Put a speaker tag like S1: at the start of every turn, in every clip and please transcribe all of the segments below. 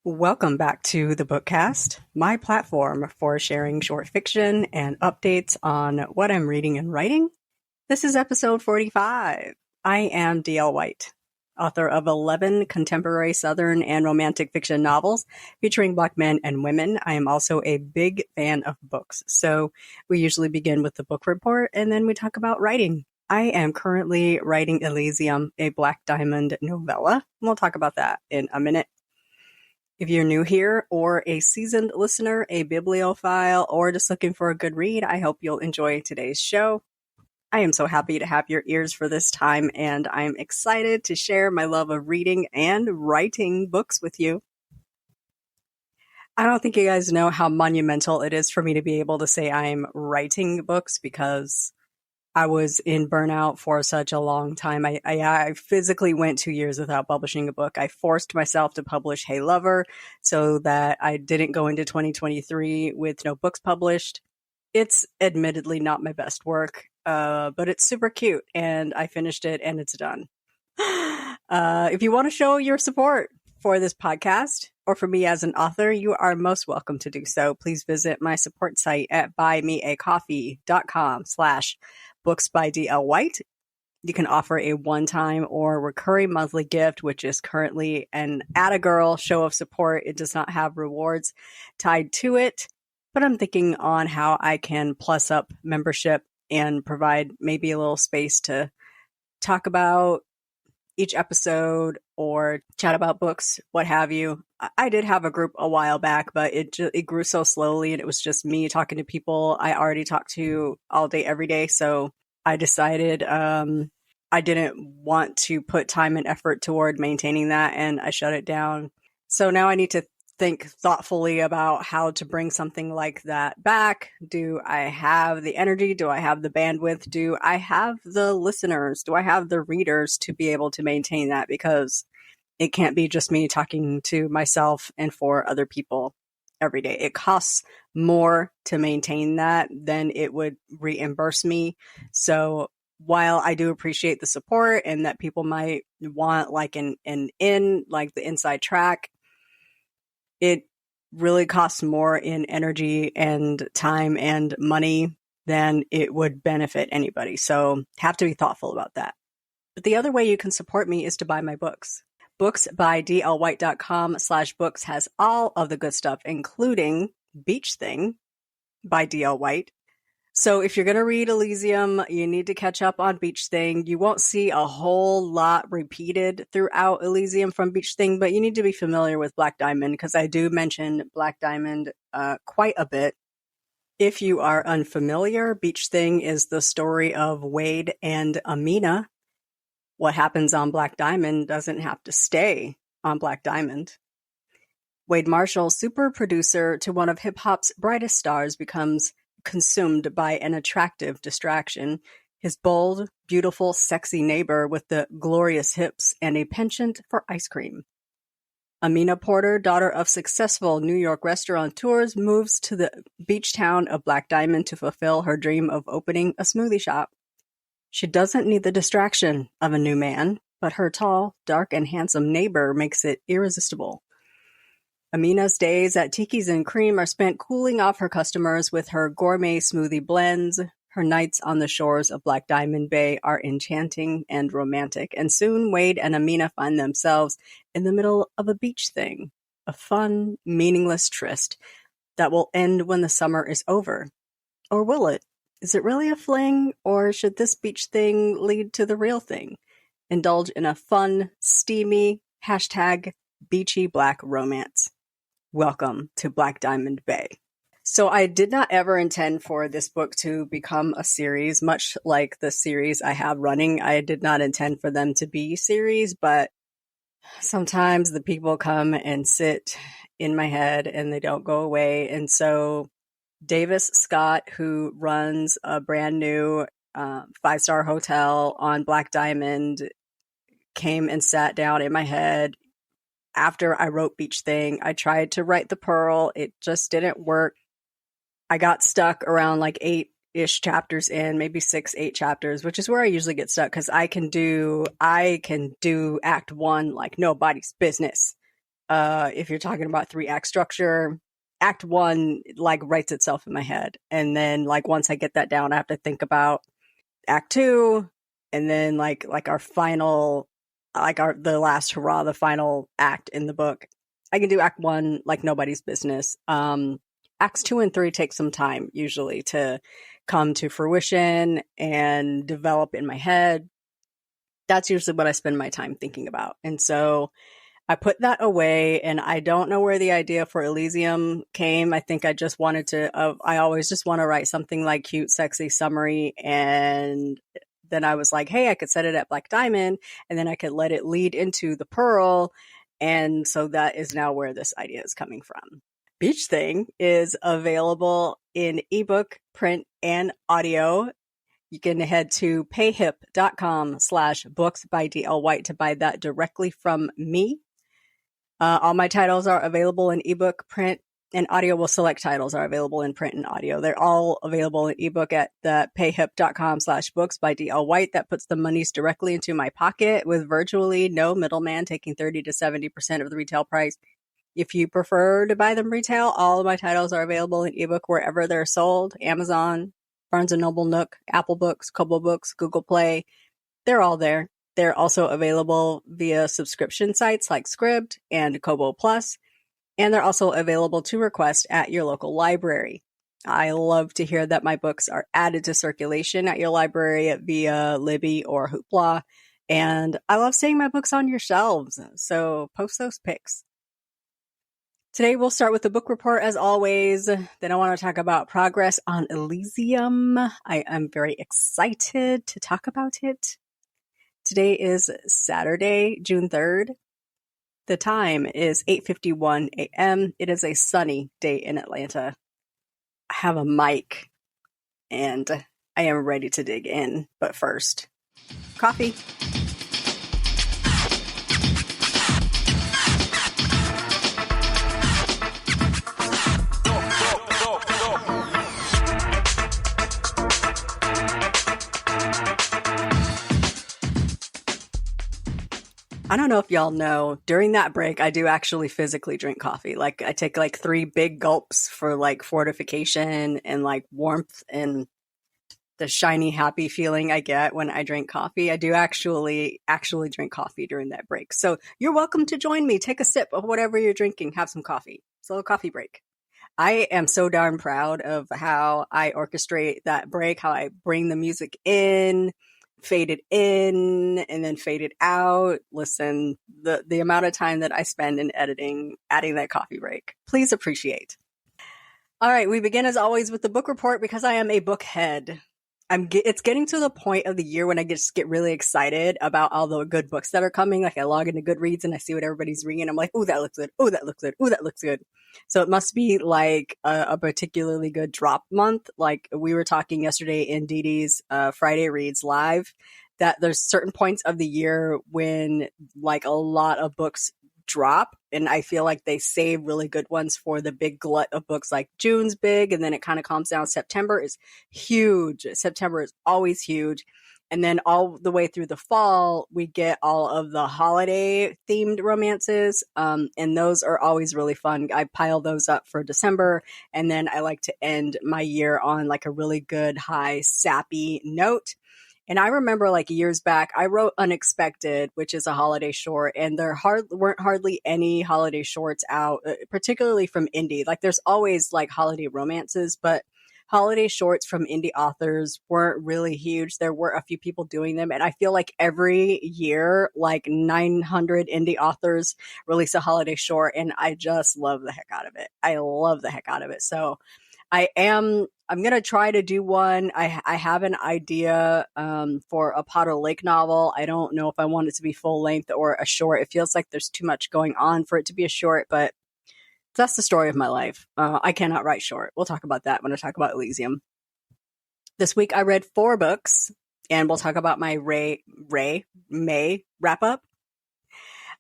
S1: Welcome back to the Bookcast, my platform for sharing short fiction and updates on what I'm reading and writing. This is episode 45. I am D.L. White, author of 11 contemporary Southern and romantic fiction novels featuring Black men and women. I am also a big fan of books, so we usually begin with the book report and then we talk about writing. I am currently writing Elysium, a Black Diamond novella, and we'll talk about that in a minute. If you're new here or a seasoned listener, a bibliophile, or just looking for a good read, I hope you'll enjoy today's show. I am so happy to have your ears for this time, and I'm excited to share my love of reading and writing books with you. I don't think you guys know how monumental it is for me to be able to say I'm writing books because I was in burnout for such a long time. I physically went 2 years without publishing a book. I forced myself to publish Hey Lover so that I didn't go into 2023 with no books published. It's admittedly not my best work, but it's super cute, and I finished it, and it's done. If you want to show your support for this podcast or for me as an author, you are most welcome to do so. Please visit my support site at buymeacoffee.com/Books by D.L. White. You can offer a one-time or recurring monthly gift, which is currently an Atta-Girl show of support. It does not have rewards tied to it, but I'm thinking on how I can plus up membership and provide maybe a little space to talk about each episode or chat about books, what have you. I did have a group a while back, but it grew so slowly, and it was just me talking to people I already talk to all day, every day. So I decided I didn't want to put time and effort toward maintaining that, and I shut it down. So now I need to think thoughtfully about how to bring something like that back. Do I have the energy? Do I have the bandwidth? Do I have the listeners? Do I have the readers to be able to maintain that? Because it can't be just me talking to myself and for other people every day. It costs more to maintain that than it would reimburse me. So while I do appreciate the support and that people might want like like the inside track, it really costs more in energy and time and money than it would benefit anybody. So have to be thoughtful about that. But the other way you can support me is to buy my books. Booksbydlwhite.com/books has all of the good stuff, including Beach Thing by D.L. White. So if you're going to read Elysium, you need to catch up on Beach Thing. You won't see a whole lot repeated throughout Elysium from Beach Thing, but you need to be familiar with Black Diamond because I do mention Black Diamond quite a bit. If you are unfamiliar, Beach Thing is the story of Wade and Amina. What happens on Black Diamond doesn't have to stay on Black Diamond. Wade Marshall, super producer to one of hip-hop's brightest stars, becomes consumed by an attractive distraction, his bold, beautiful, sexy neighbor with the glorious hips and a penchant for ice cream. Amina Porter, daughter of successful New York restaurateurs, moves to the beach town of Black Diamond to fulfill her dream of opening a smoothie shop. She doesn't need the distraction of a new man, but her tall, dark, and handsome neighbor makes it irresistible. Amina's days at Tiki's and Cream are spent cooling off her customers with her gourmet smoothie blends. Her nights on the shores of Black Diamond Bay are enchanting and romantic, and soon Wade and Amina find themselves in the middle of a beach thing, a fun, meaningless tryst that will end when the summer is over. Or will it? Is it really a fling, or should this beach thing lead to the real thing? Indulge in a fun, steamy, #beachy black romance. Welcome to Black Diamond Bay. So I did not ever intend for this book to become a series, much like the series I have running. I did not intend for them to be series, but sometimes the people come and sit in my head and they don't go away. And so Davis Scott, who runs a brand new 5-star hotel on Black Diamond, came and sat down in my head. After I wrote Beach Thing, I tried to write The Pearl. It just didn't work. I got stuck around like 8-ish chapters in, maybe 6, 8 chapters, which is where I usually get stuck because I can do Act 1 like nobody's business. if you're talking about 3 act structure, act 1 like writes itself in my head. And then like once I get that down, I have to think about act 2, and then like our final, like the last hurrah, the final act in the book. I can do act 1 like nobody's business. Acts 2 and 3 take some time usually to come to fruition and develop in my head. That's usually what I spend my time thinking about. And so I put that away, and I don't know where the idea for Elysium came. I think I just wanted to, I always just want to write something like cute, sexy summary. And then I was like, hey, I could set it at Black Diamond, and then I could let it lead into the Pearl. And so that is now where this idea is coming from. Beach Thing is available in ebook, print, and audio. You can head to payhip.com/books by D.L. White to buy that directly from me. All my titles are available in ebook, print, and audio. Well, select titles are available in print and audio. They're all available in ebook at the payhip.com/books by D.L. White. That puts the monies directly into my pocket with virtually no middleman taking 30 to 70% of the retail price. If you prefer to buy them retail, all of my titles are available in ebook wherever they're sold. Amazon, Barnes & Noble, Nook, Apple Books, Kobo Books, Google Play. They're all there. They're also available via subscription sites like Scribd and Kobo Plus, and they're also available to request at your local library. I love to hear that my books are added to circulation at your library via Libby or Hoopla, and I love seeing my books on your shelves, so post those pics. Today we'll start with the book report as always. Then I want to talk about progress on Elysium. I am very excited to talk about it. Today is Saturday, June 3rd. The time is 8:51 a.m. It is a sunny day in Atlanta. I have a mic and I am ready to dig in. But first, coffee. I don't know if y'all know, during that break, I do actually physically drink coffee. Like I take like 3 big gulps for like fortification and like warmth and the shiny, happy feeling I get when I drink coffee. I do actually drink coffee during that break. So you're welcome to join me. Take a sip of whatever you're drinking. Have some coffee. It's a little coffee break. I am so darn proud of how I orchestrate that break, how I bring the music in, fade it in, and then fade it out. Listen, the amount of time that I spend in editing, adding that coffee break. Please appreciate. All right, we begin as always with the book report because I am a book head. It's getting to the point of the year when I just get really excited about all the good books that are coming. Like I log into Goodreads and I see what everybody's reading. I'm like, oh, that looks good. Oh, that looks good. Oh, that looks good. So it must be like a particularly good drop month. Like we were talking yesterday in Dee Dee's Friday Reads Live, that there's certain points of the year when like a lot of books drop, and I feel like they save really good ones for the big glut of books. Like June's big, and then it kind of calms down. September is huge. September is always huge. And then all the way through the fall, we get all of the holiday themed romances. And those are always really fun. I pile those up for December. And then I like to end my year on like a really good, high, sappy note. And I remember like years back, I wrote Unexpected, which is a holiday short, and there weren't hardly any holiday shorts out, particularly from indie. Like there's always like holiday romances, but holiday shorts from indie authors weren't really huge. There were a few people doing them. And I feel like every year, like 900 indie authors release a holiday short, and I just love the heck out of it. I love the heck out of it. So I'm going to try to do one. I have an idea for a Potter Lake novel. I don't know if I want it to be full length or a short. It feels like there's too much going on for it to be a short, but that's the story of my life. I cannot write short. We'll talk about that when I talk about Elysium. This week I read 4 books, and we'll talk about my May wrap up.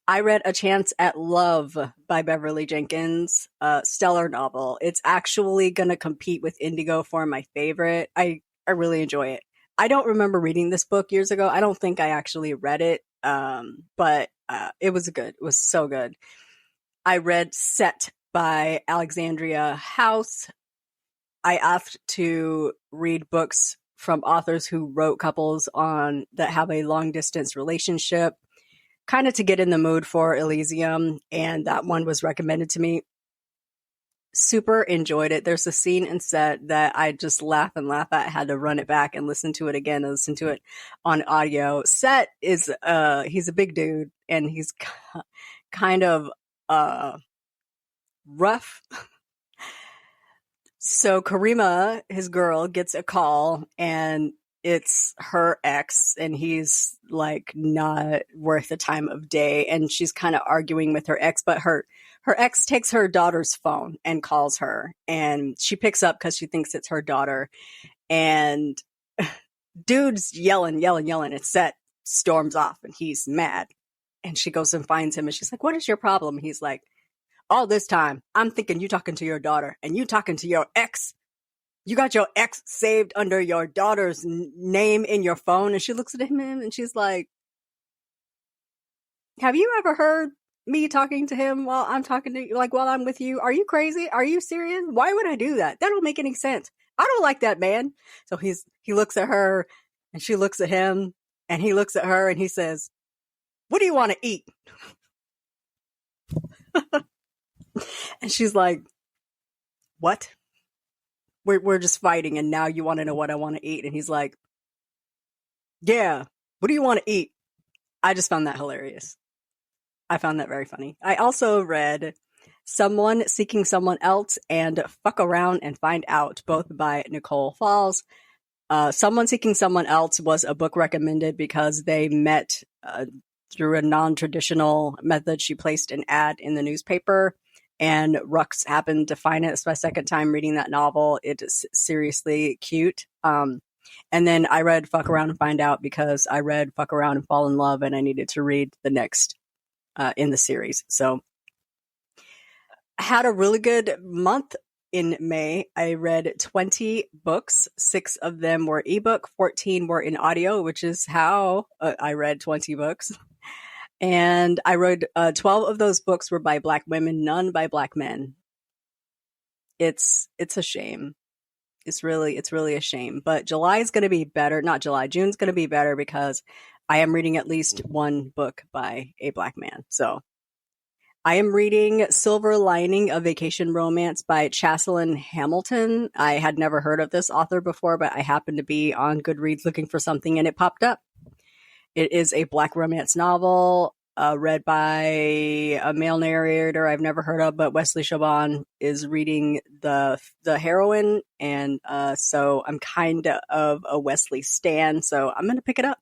S1: I read A Chance at Love by Beverly Jenkins, a stellar novel. It's actually going to compete with Indigo for my favorite. I really enjoy it. I don't remember reading this book years ago. I don't think I actually read it, but it was good. It was so good. I read Set by Alexandria House. I asked to read books from authors who wrote couples on that have a long distance relationship, kind of to get in the mood for Elysium, and that one was recommended to me. Super enjoyed it. There's a scene in Set that I just laugh and laugh at. I had to run it back and listen to it again and listen to it on audio. Set is he's a big dude and he's kind of rough. So Karima, his girl, gets a call and it's her ex and he's like not worth the time of day, and she's kind of arguing with her ex, but her ex takes her daughter's phone and calls her, and she picks up because she thinks it's her daughter, and dude's yelling, and Set storms off and he's mad, and she goes and finds him and she's like, what is your problem? He's like, all this time I'm thinking you talking to your daughter and you talking to your ex. You got your ex saved under your daughter's name in your phone. And she looks at him and she's like, have you ever heard me talking to him while I'm talking to you, like while I'm with you? Are you crazy? Are you serious? Why would I do that? That don't make any sense. I don't like that man. So he looks at her and she looks at him and he looks at her and he says, what do you want to eat? And she's like, what? We're just fighting and now you want to know what I want to eat? And he's like, yeah, what do you want to eat? I just found that hilarious. I found that very funny. I also read Someone Seeking Someone Else and Fuck Around and Find Out, both by Nicole Falls. Someone Seeking Someone Else was a book recommended because they met through a non-traditional method. She placed an ad in the newspaper and Rux happened to find it. It's my second time reading that novel. It is seriously cute. And then I read Fuck Around and Find Out because I read Fuck Around and Fall in Love and I needed to read the next in the series. So I had a really good month in May. I read 20 books. 6 of them were ebook, 14 were in audio, which is how I read 20 books. And I read 12 of those books were by Black women, none by Black men. It's a shame. It's really a shame. But July is going to be better. Not July, June's going to be better because I am reading at least one book by a Black man. So I am reading Silver Lining, a Vacation Romance by Chaselyn Hamilton. I had never heard of this author before, but I happened to be on Goodreads looking for something and it popped up. It is a Black romance novel read by a male narrator I've never heard of, but Wesley Chabon is reading the heroine, and so I'm kind of a Wesley stan, so I'm going to pick it up.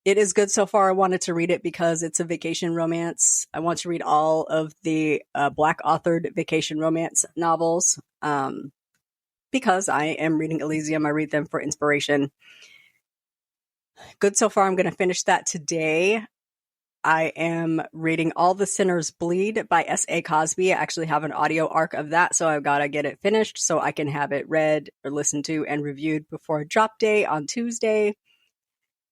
S1: It is good so far. I wanted to read it because it's a vacation romance. I want to read all of the Black authored vacation romance novels because I am reading Elysium. I read them for inspiration. Good so far. I'm going to finish that today. I am reading All the Sinners Bleed by S.A. Cosby. I actually have an audio arc of that, so I've got to get it finished so I can have it read or listened to and reviewed before drop day on Tuesday.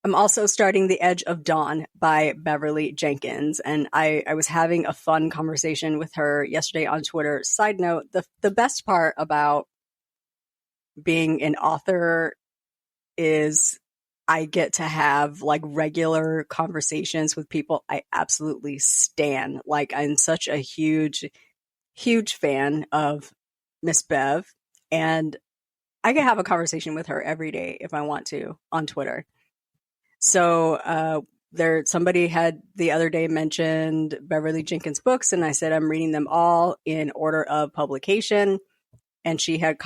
S1: I'm also starting The Edge of Dawn by Beverly Jenkins, and I was having a fun conversation with her yesterday on Twitter. Side note, the best part about being an author is I get to have like regular conversations with people I absolutely stan. Like I'm such a huge fan of Miss Bev, and I can have a conversation with her every day if I want to on Twitter. So somebody had the other day mentioned Beverly Jenkins books, and I said I'm reading them all in order of publication. And she had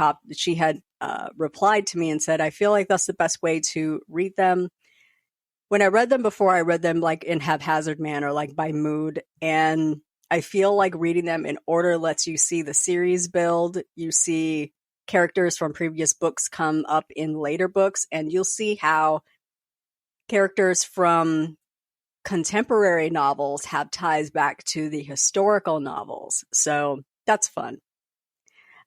S1: replied to me and said, I feel like that's the best way to read them. When I read them before, I read them like in haphazard manner, like by mood. And I feel like reading them in order lets you see the series build. You see characters from previous books come up in later books, and you'll see how characters from contemporary novels have ties back to the historical novels. So that's fun.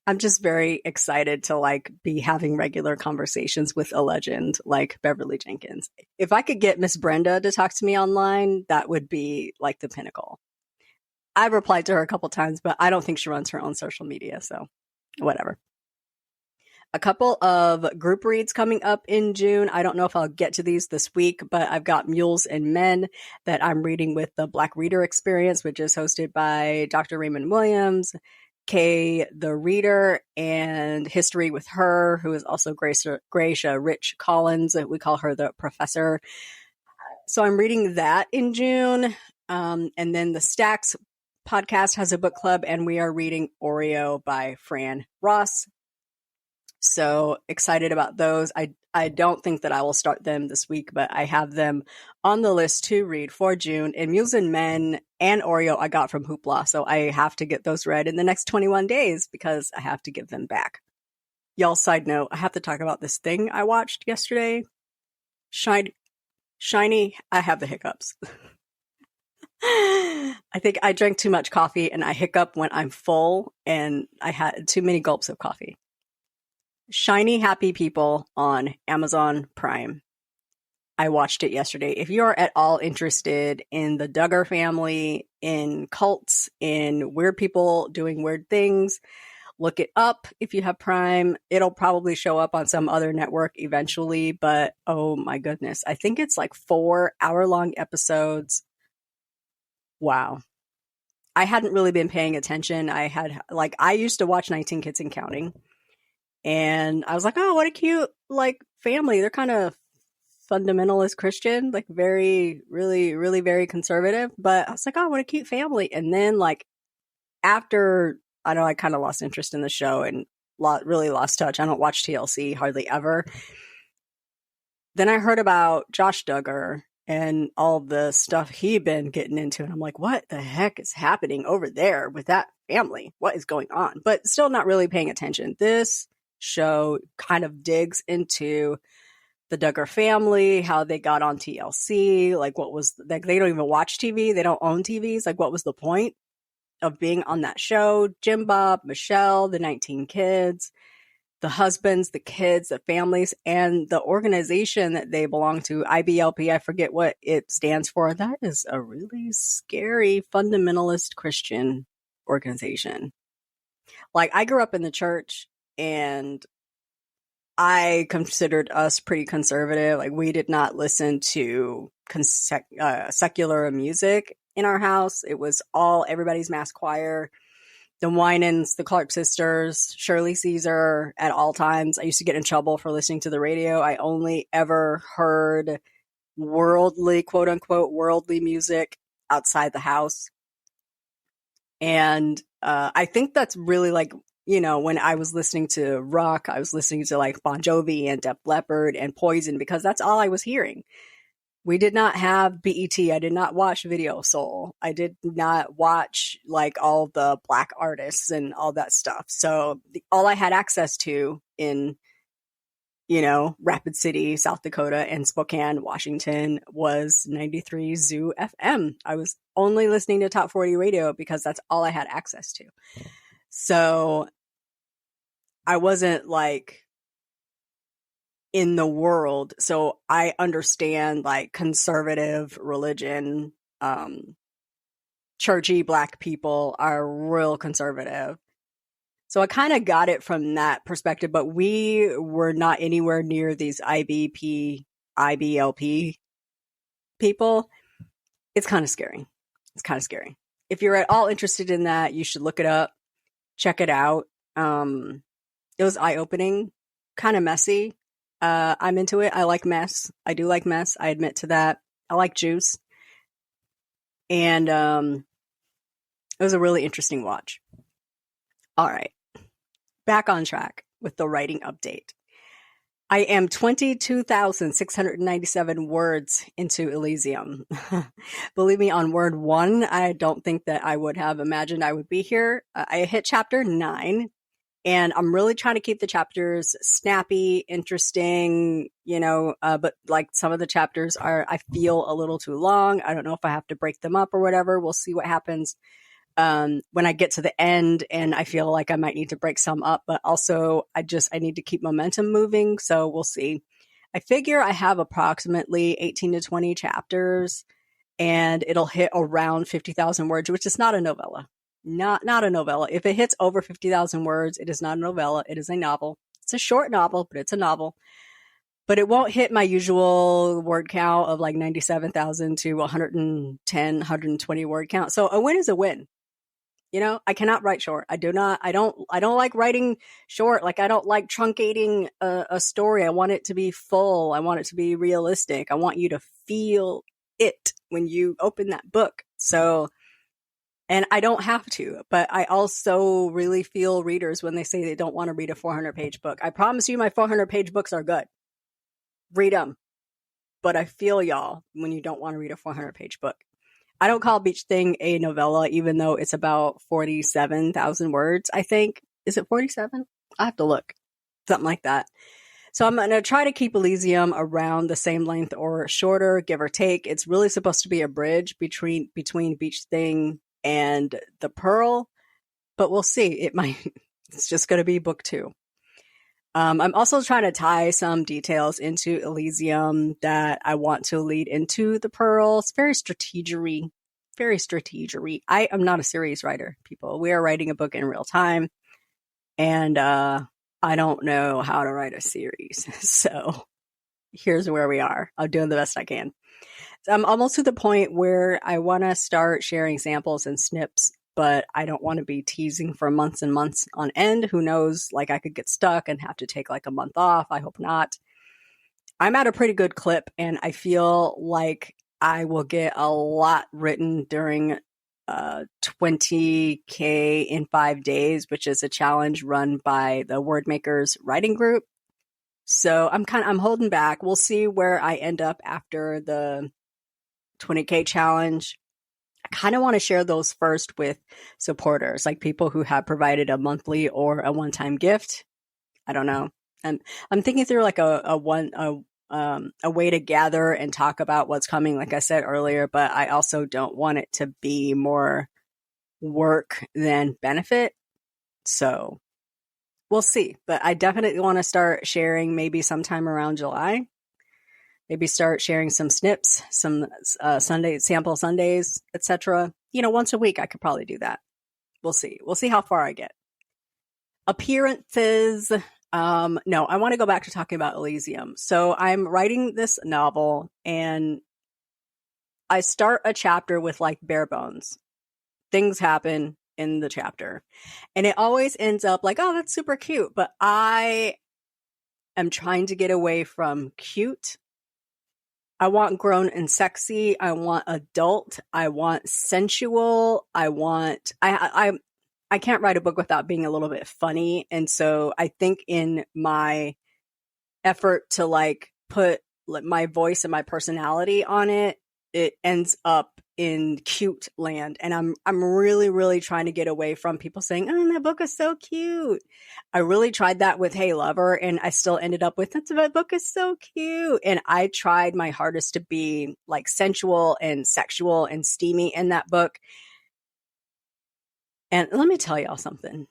S1: I'm just very excited to like be having regular conversations with a legend like Beverly Jenkins. If I could get Miss Brenda to talk to me online, that would be like the pinnacle. I've replied to her a couple times, but I don't think she runs her own social media, so whatever. A couple of group reads coming up in June. I don't know if I'll get to these this week, but I've got Mules and Men that I'm reading with the Black Reader Experience, which is hosted by Dr. Raymond Williams, Kay the Reader, and History with Her, who is also Gracia Rich Collins. We call her the professor. So I'm reading that in June. And then the Stacks podcast has a book club, and we are reading Oreo by Fran Ross. So excited about those. I don't think that I will start them this week, but I have them on the list to read for June. And Mules and Men and Oreo I got from Hoopla, so I have to get those read in the next 21 days because I have to give them back. Y'all, side note, I have to talk about this thing I watched yesterday. Shiny, I have the hiccups. I think I drank too much coffee and I hiccup when I'm full and I had too many gulps of coffee. Shiny Happy People on Amazon Prime. I watched it yesterday. If you are at all interested in the Duggar family, in cults, in weird people doing weird things, look it up if you have Prime. It'll probably show up on some other network eventually, but oh my goodness. I think it's like 4 hour-long episodes. Wow. I hadn't really been paying attention. I used to watch 19 Kids and Counting. And I was like, oh, what a cute, family. They're kind of fundamentalist Christian, very, really, really very conservative. But I was like, oh, what a cute family. And then, after, I know I kind of lost interest in the show and really lost touch. I don't watch TLC hardly ever. Then I heard about Josh Duggar and all the stuff he'd been getting into. And I'm like, what the heck is happening over there with that family? What is going on? But still not really paying attention. This show kind of digs into the Duggar family, how they got on TLC, they don't even watch TV, they don't own TVs, what was the point of being on that show? Jim Bob, Michelle, the 19 kids, the husbands, the kids, the families, and the organization that they belong to, IBLP, I forget what it stands for. That is a really scary fundamentalist Christian organization. I grew up in the church, and I considered us pretty conservative. We did not listen to secular music in our house. It was all everybody's mass choir, the Winans, the Clark sisters, Shirley Caesar at all times. I used to get in trouble for listening to the radio. I only ever heard worldly, quote unquote, worldly music outside the house. And I think that's really when I was listening to rock, I was listening to Bon Jovi and Def Leppard and Poison because that's all I was hearing. We did not have BET. I did not watch Video Soul. I did not watch all the black artists and all that stuff. So all I had access to in, Rapid City, South Dakota and Spokane, Washington was 93 Zoo FM. I was only listening to Top 40 radio because that's all I had access to. So I wasn't in the world. So I understand conservative religion, churchy black people are real conservative. So I kind of got it from that perspective, but we were not anywhere near these IBLP people. It's kind of scary. If you're at all interested in that, you should look it up. Check it out. It was eye-opening, kind of messy. I'm into it. I like mess. I do like mess. I admit to that. I like juice. And it was a really interesting watch. All right. Back on track with the writing update. I am 22,697 words into Elysium. Believe me, on word 1, I don't think that I would have imagined I would be here. I hit chapter 9, and I'm really trying to keep the chapters snappy, interesting, but some of the chapters I feel a little too long. I don't know if I have to break them up or whatever. We'll see what happens. When I get to the end and I feel like I might need to break some up, but also I need to keep momentum moving. So we'll see. I figure I have approximately 18 to 20 chapters and it'll hit around 50,000 words, which is not a novella. Not a novella. If it hits over 50,000 words, it is not a novella. It is a novel. It's a short novel, but it's a novel. But it won't hit my usual word count of like 97,000 to 110, 120 word count. So a win is a win. I cannot write short. I don't like writing short. Like, I don't like truncating a story. I want it to be full. I want it to be realistic. I want you to feel it when you open that book. So, and I don't have to, but I also really feel readers when they say they don't want to read a 400-page book. I promise you my 400-page books are good. Read them. But I feel y'all when you don't want to read a 400-page book. I don't call Beach Thing a novella, even though it's about 47,000 words, I think. Is it 47? I have to look. Something like that. So I'm going to try to keep Elysium around the same length or shorter, give or take. It's really supposed to be a bridge between Beach Thing and The Pearl, but we'll see. It's just going to be book 2. I'm also trying to tie some details into Elysium that I want to lead into The Pearl. It's very strategery. I am not a series writer, people. We are writing a book in real time, and I don't know how to write a series. So here's where we are. I'm doing the best I can. So I'm almost to the point where I want to start sharing samples and snips, but I don't want to be teasing for months and months on end. Who knows? Like, I could get stuck and have to take like a month off. I hope not. I'm at a pretty good clip, and I feel like I will get a lot written during 20K in 5 days, which is a challenge run by the Wordmakers writing group. So I'm holding back. We'll see where I end up after the 20K challenge. I kind of want to share those first with supporters, like people who have provided a monthly or a one-time gift. I don't know. I'm thinking through like a way to gather and talk about what's coming, like I said earlier, but I also don't want it to be more work than benefit. So we'll see. But I definitely want to start sharing maybe sometime around July. Maybe start sharing some snips, some sample Sundays, etc. Once a week, I could probably do that. We'll see. We'll see how far I get. Appearances. No, I want to go back to talking about Elysium. So I'm writing this novel, and I start a chapter with like bare bones. Things happen in the chapter, and it always ends up like, oh, that's super cute. But I am trying to get away from cute. I want grown and sexy. I want adult. I want sensual. I can't write a book without being a little bit funny. And so I think in my effort to like put my voice and my personality on it, it ends up in cute land. And I'm really, really trying to get away from people saying, oh, that book is so cute. I really tried that with Hey Lover, and I still ended up with, that book is so cute. And I tried my hardest to be like sensual and sexual and steamy in that book. And let me tell y'all something.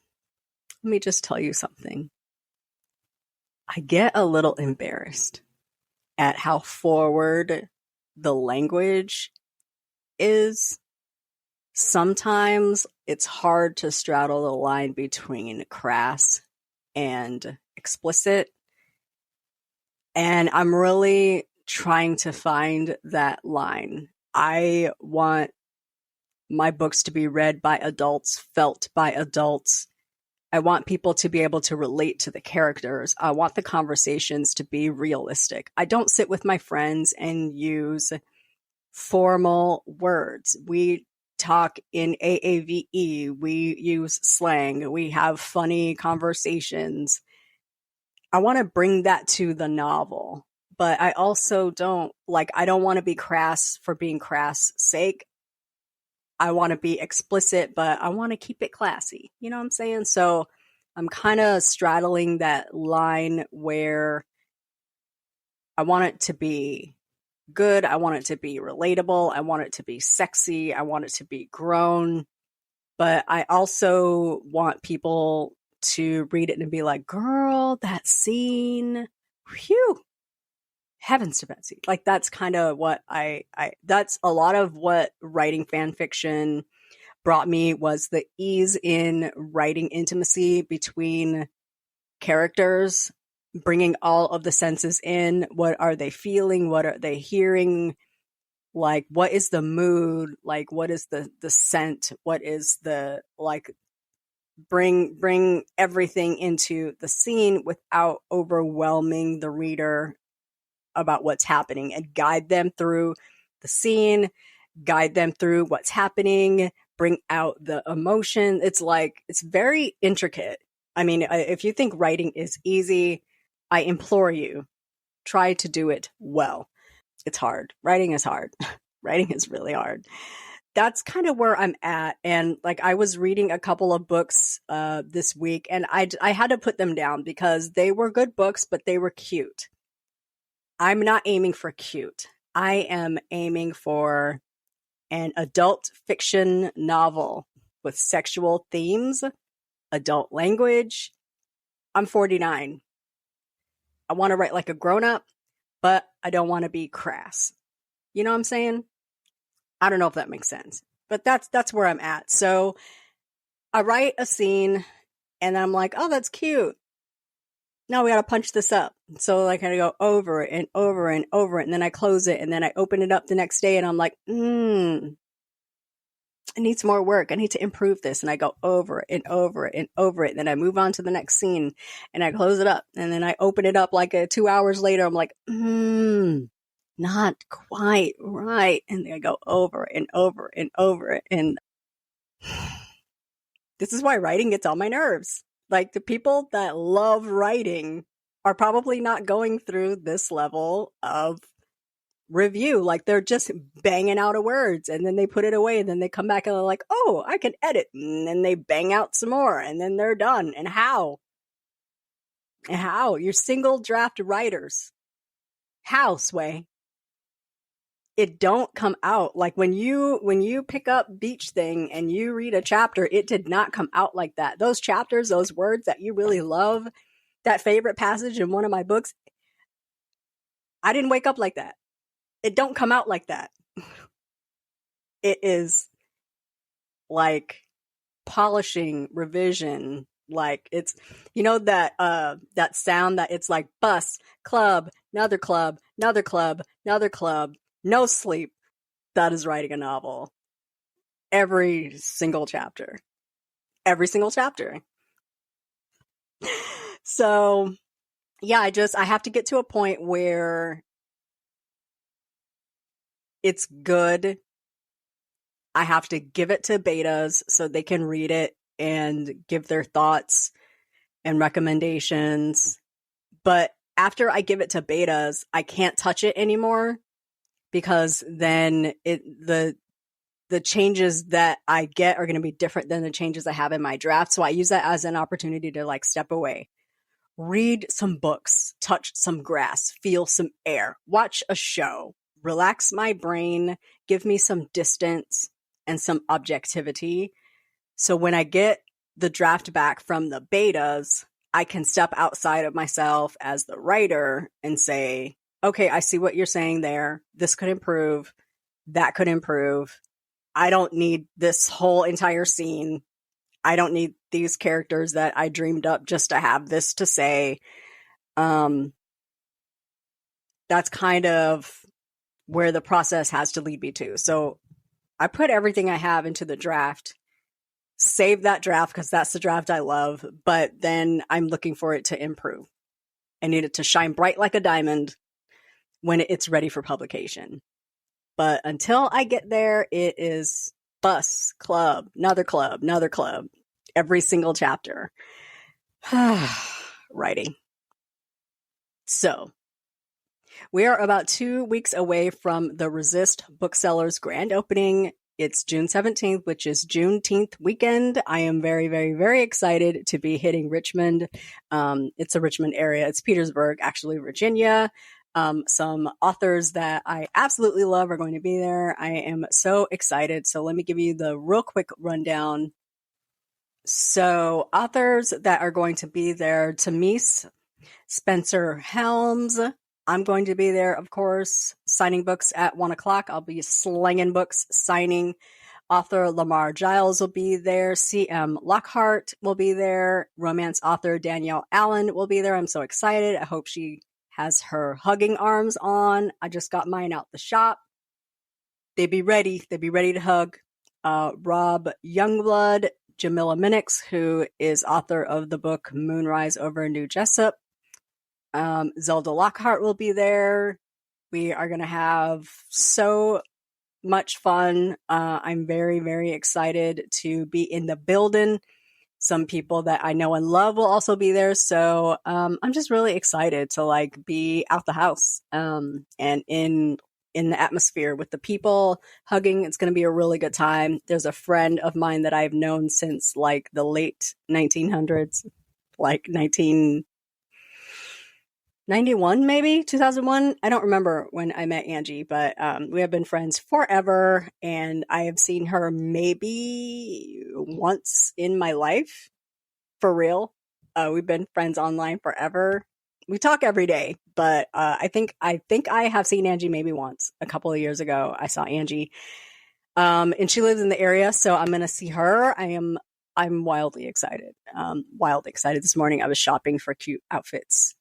S1: Let me just tell you something. I get a little embarrassed at how forward the language is. Sometimes it's hard to straddle the line between crass and explicit. And I'm really trying to find that line. I want my books to be read by adults, felt by adults. I want people to be able to relate to the characters. I want the conversations to be realistic. I don't sit with my friends and use formal words. We talk in AAVE. We use slang. We have funny conversations. I want to bring that to the novel, but I also don't want to be crass for being crass sake. I want to be explicit, but I want to keep it classy. You know what I'm saying? So I'm kind of straddling that line where I want it to be good. I want it to be relatable. I want it to be sexy. I want it to be grown. But I also want people to read it and be like, girl, that scene, whew, heavens to Betsy. Like, that's kind of what that's a lot of what writing fan fiction brought me, was the ease in writing intimacy between characters, bringing all of the senses in. What are they feeling? What are they hearing? Like, what is the mood? Like, what is the scent? What is the, like, bring everything into the scene without overwhelming the reader about what's happening, and guide them through the scene, guide them through what's happening, bring out the emotion. It's like, it's very intricate. I mean, if you think writing is easy, I implore you, try to do it well. It's hard. Writing is hard. Writing is really hard. That's kind of where I'm at. And like, I was reading a couple of books this week, and I had to put them down because they were good books, but they were cute. I'm not aiming for cute. I am aiming for an adult fiction novel with sexual themes, adult language. I'm 49. I want to write like a grown-up, but I don't want to be crass. You know what I'm saying? I don't know if that makes sense, but that's where I'm at. So I write a scene and I'm like, oh, that's cute. Now we got to punch this up. So like, I go over it and over and over it. And then I close it and then I open it up the next day and I'm like, I need some more work. I need to improve this. And I go over it and over it and over it. Then I move on to the next scene and I close it up. And then I open it up like 2 hours later. I'm like, not quite right. And then I go over and over and over it. And this is why writing gets on my nerves. Like, the people that love writing are probably not going through this level of review. Like, they're just banging out of words and then they put it away and then they come back and they're like, oh, I can edit. And then they bang out some more and then they're done. And how? You're single draft writers. How, Sway? It don't come out. Like, when you pick up Beach Thing and you read a chapter, it did not come out like that. Those chapters, those words that you really love, that favorite passage in one of my books, I didn't wake up like that. It don't come out like that. It is like polishing, revision. Like, it's, that sound that it's like bus, club, another club, another club, another club, no sleep. That is writing a novel. Every single chapter. So yeah, I have to get to a point where it's good. I have to give it to betas so they can read it and give their thoughts and recommendations. But after I give it to betas, I can't touch it anymore, because then the changes that I get are going to be different than the changes I have in my draft. So I use that as an opportunity to like step away, read some books, touch some grass, feel some air, watch a show, relax my brain, give me some distance and some objectivity. So when I get the draft back from the betas, I can step outside of myself as the writer and say, okay, I see what you're saying there. This could improve. That could improve. I don't need this whole entire scene. I don't need these characters that I dreamed up just to have this to say. That's kind of where the process has to lead me to. So I put everything I have into the draft, save that draft because that's the draft I love, but then I'm looking for it to improve. I need it to shine bright like a diamond when it's ready for publication. But until I get there, it is bus, club, another club, every single chapter. Writing. So, we are about 2 weeks away from the Resist Booksellers grand opening. It's June 17th, which is Juneteenth weekend. I am very, very, very excited to be hitting Richmond. It's a Richmond area. It's Petersburg, actually, Virginia. Some authors that I absolutely love are going to be there. I am so excited. So let me give you the real quick rundown. So authors that are going to be there: Tamis Spencer Helms, I'm going to be there, of course, signing books at 1:00. I'll be slinging books, signing. Author Lamar Giles will be there. C.M. Lockhart will be there. Romance author Danielle Allen will be there. I'm so excited. I hope she has her hugging arms on. I just got mine out the shop. They'd be ready. They'd be ready to hug. Rob Youngblood, Jamila Minix, who is author of the book Moonrise over New Jessup. Zelda Lockhart will be there. We are going to have so much fun. I'm very, very excited to be in the building. Some people that I know and love will also be there. So I'm just really excited to like be out the house and in the atmosphere with the people hugging. It's going to be a really good time. There's a friend of mine that I've known since like the late 1900s, like 1991, maybe 2001. I don't remember when I met Angie, but we have been friends forever, and I have seen her maybe once in my life, for real. We've been friends online forever. We talk every day, but I think I have seen Angie maybe once. A couple of years ago, I saw Angie, and she lives in the area, so I'm going to see her. I'm wildly excited. Wildly excited. This morning, I was shopping for cute outfits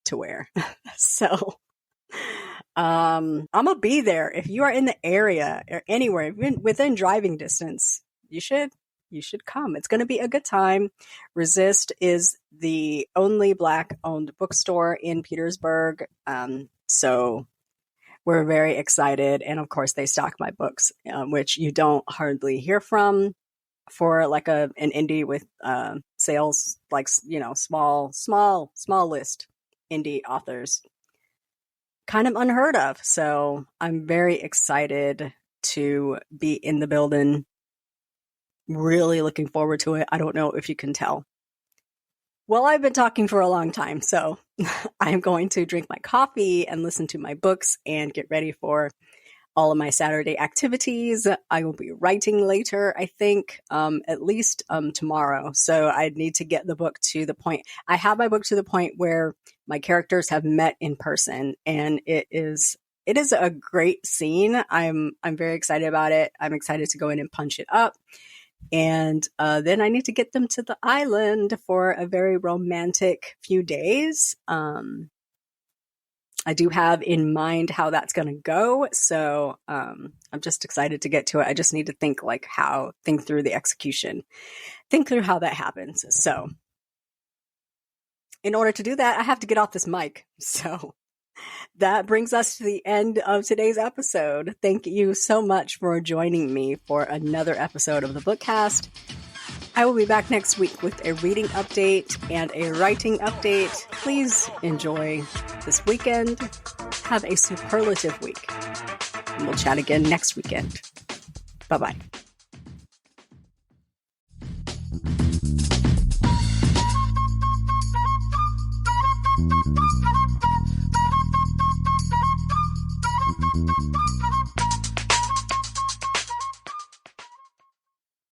S1: to wear. So I'm gonna be there. If you are in the area or anywhere within driving distance, you should come. It's going to be a good time. Resist is the only Black owned bookstore in Petersburg, so we're very excited. And of course they stock my books, which you don't hardly hear from for like an indie with sales, like, you know, small list indie authors, kind of unheard of. So I'm very excited to be in the building. Really looking forward to it. I don't know if you can tell. Well, I've been talking for a long time, so I'm going to drink my coffee and listen to my books and get ready for all of my Saturday activities. I will be writing later, I think, at least tomorrow. So I need to get the book to the point. I have my book to the point where my characters have met in person, and it is a great scene. I'm very excited about it. I'm excited to go in and punch it up. And then I need to get them to the island for a very romantic few days. I do have in mind how that's going to go. So I'm just excited to get to it. I just need to think through the execution, think through how that happens. So in order to do that, I have to get off this mic. So that brings us to the end of today's episode. Thank you so much for joining me for another episode of the Bookcast. I will be back next week with a reading update and a writing update. Please enjoy this weekend. Have a superlative week. And we'll chat again next weekend. Bye-bye.